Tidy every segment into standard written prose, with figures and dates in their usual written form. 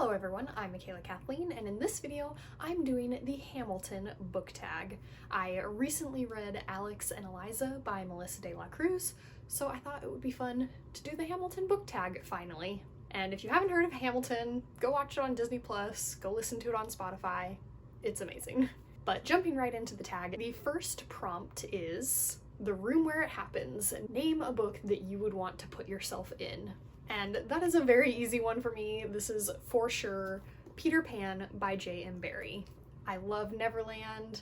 Hello everyone, I'm Michaela Kathleen, and in this video, I'm doing the Hamilton book tag. I recently read Alex and Eliza by Melissa de la Cruz, so I thought it would be fun to do the Hamilton book tag finally. And if you haven't heard of Hamilton, go watch it on Disney+, go listen to it on Spotify. It's amazing. But jumping right into the tag, the first prompt is the room where it happens. Name a book that you would want to put yourself in. And that is a very easy one for me. This is for sure Peter Pan by J.M. Barrie. I love Neverland.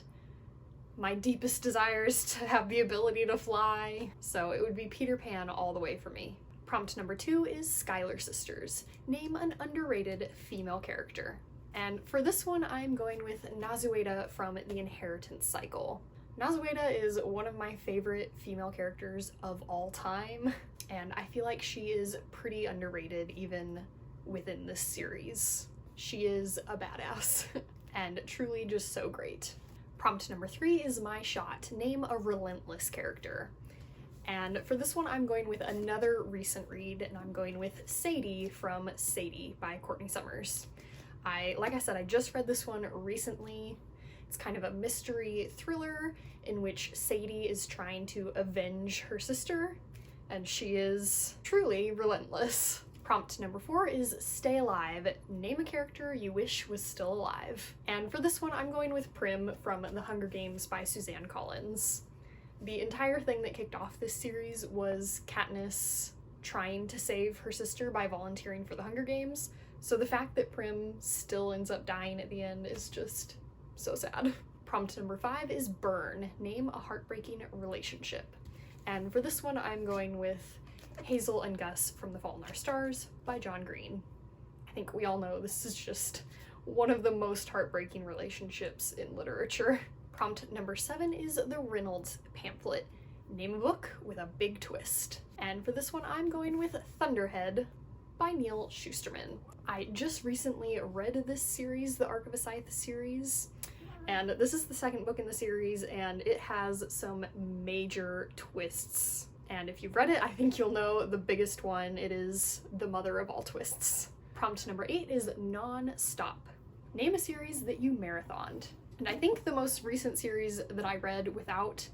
My deepest desire is to have the ability to fly, so it would be Peter Pan all the way for me. Prompt number 2 is Schuyler Sisters. Name an underrated female character. And for this one, I'm going with Nazueda from The Inheritance Cycle. Nazueda is one of my favorite female characters of all time, and I feel like she is pretty underrated even within this series. She is a badass and truly just so great. Prompt number 3 is my shot. Name a relentless character. And for this one, I'm going with another recent read, and I'm going with Sadie from Sadie by Courtney Summers. Like I said, I just read this one recently. It's kind of a mystery thriller in which Sadie is trying to avenge her sister, and she is truly relentless. Prompt number 4 is Stay Alive. Name a character you wish was still alive. And for this one, I'm going with Prim from The Hunger Games by Suzanne Collins. The entire thing that kicked off this series was Katniss trying to save her sister by volunteering for the Hunger Games, so the fact that Prim still ends up dying at the end is just so sad. Prompt number 5 is Burn. Name a heartbreaking relationship. And for this one, I'm going with Hazel and Gus from The Fault in Our Stars by John Green. I think we all know this is just one of the most heartbreaking relationships in literature. Prompt number 7 is The Reynolds Pamphlet. Name a book with a big twist. And for this one, I'm going with Thunderhead by Neil Shusterman. I just recently read this series, the Arc of a Scythe series, and this is the second book in the series, and it has some major twists. And if you've read it, I think you'll know the biggest one. It is the mother of all twists. Prompt number 8 is NonStop. Name a series that you marathoned. And I think the most recent series that I read without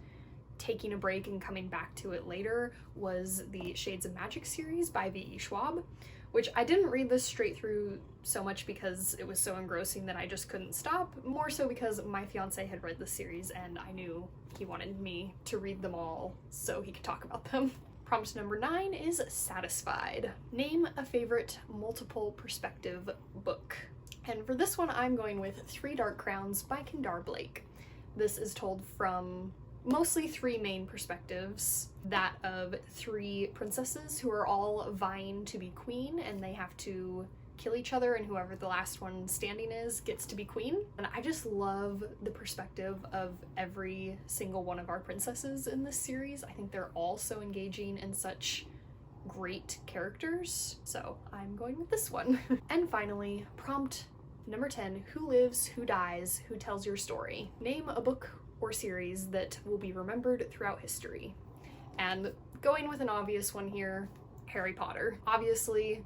taking a break and coming back to it later was the Shades of Magic series by V.E. Schwab, which I didn't read this straight through so much because it was so engrossing that I just couldn't stop, more so because my fiance had read this series and I knew he wanted me to read them all so he could talk about them. Prompt number 9 is Satisfied. Name a favorite multiple perspective book. And for this one, I'm going with Three Dark Crowns by Kendar Blake. This is told from mostly 3 main perspectives, that of 3 princesses who are all vying to be queen, and they have to kill each other, and whoever the last one standing is gets to be queen. And I just love the perspective of every single one of our princesses in this series. I think they're all so engaging and such great characters, so I'm going with this one. And finally, prompt number 10, Who lives, who dies, who tells your story? Name a book or series that will be remembered throughout history. And going with an obvious one here, Harry Potter. Obviously,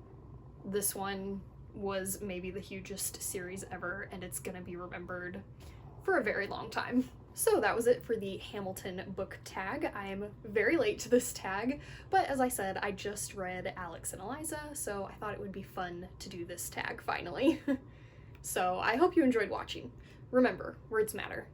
this one was maybe the hugest series ever, and it's gonna be remembered for a very long time. So that was it for the Hamilton book tag. I am very late to this tag, but as I said, I just read Alex and Eliza, so I thought it would be fun to do this tag finally. So I hope you enjoyed watching. Remember, words matter.